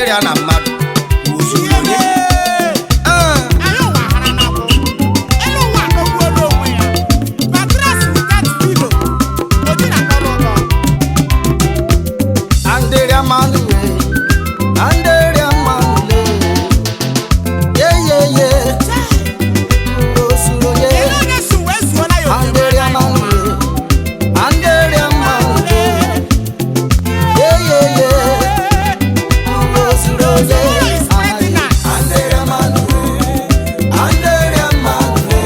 Anderia na mmadụ ozuru onye Anderia manule Anderia manule ye ozuru onye Anderia manule Anderia manule ye ozuru onye Anderia manule Anderia manule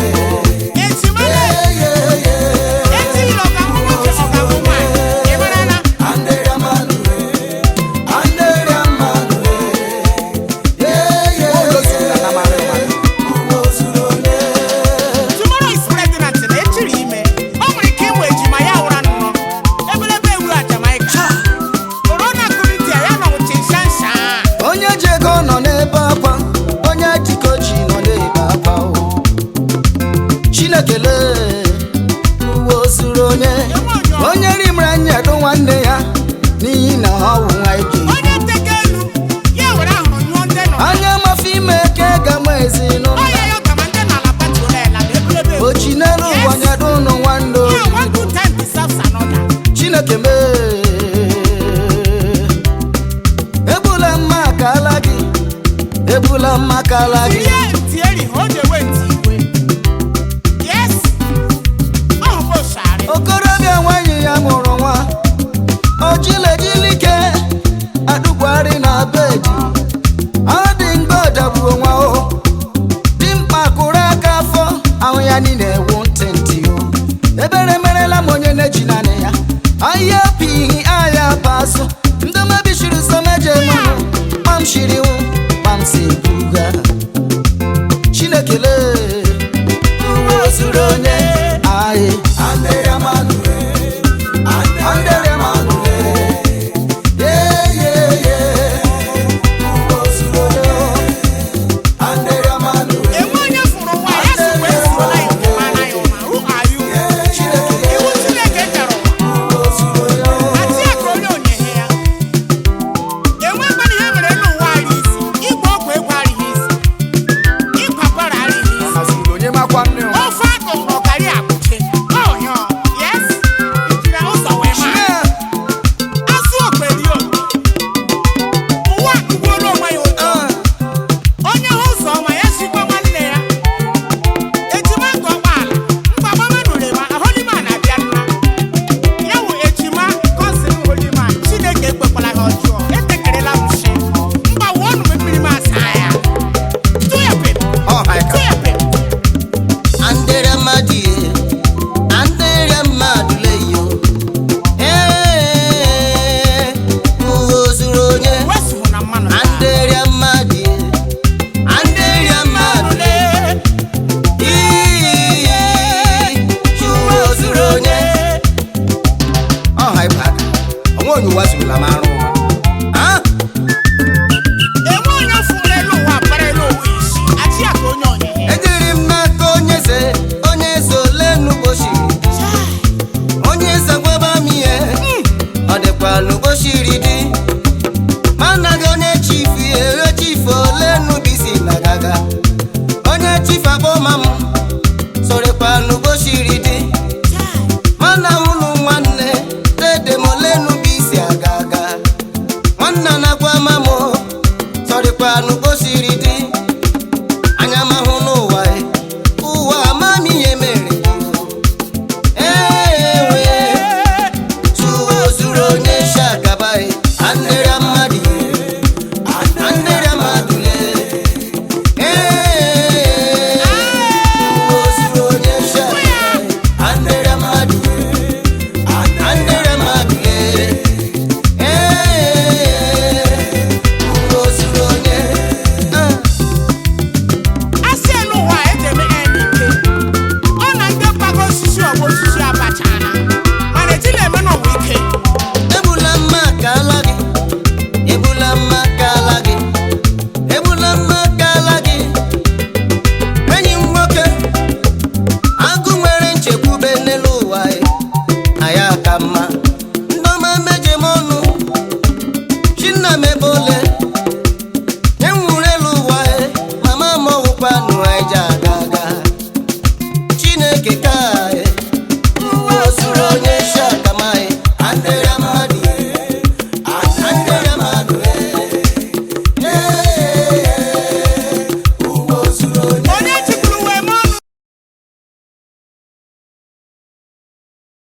Chinekele ozuru onye onye rimra nyedo nwanne ya n'ihi na ọ wụ nwa ike anya mafi ime ke ga-ama ezinụlọ oji n'elu ụwa nyedo ụnụ nwanne Chineke mee ebula mma akala gị ebula mma akala gị okorobịa nwanyị ya mụrụ nwa ojilejilike adụgwarị na bedi ọ dị mgbọdagbuo nwa o dị mkpa kụrụ aka afọ ahụ ya niile ewu ntị ntị o ebere merela m onye na-eji naanị ya ahịa pihi ahịa pasụ ndị mebishiri so meje mmanụ mam shiri hụ mam si buga Chinekele ozuru onye ahị Anderia manule Anderia manule ozuru onye Anderia manule onye makwa nne panu ẹja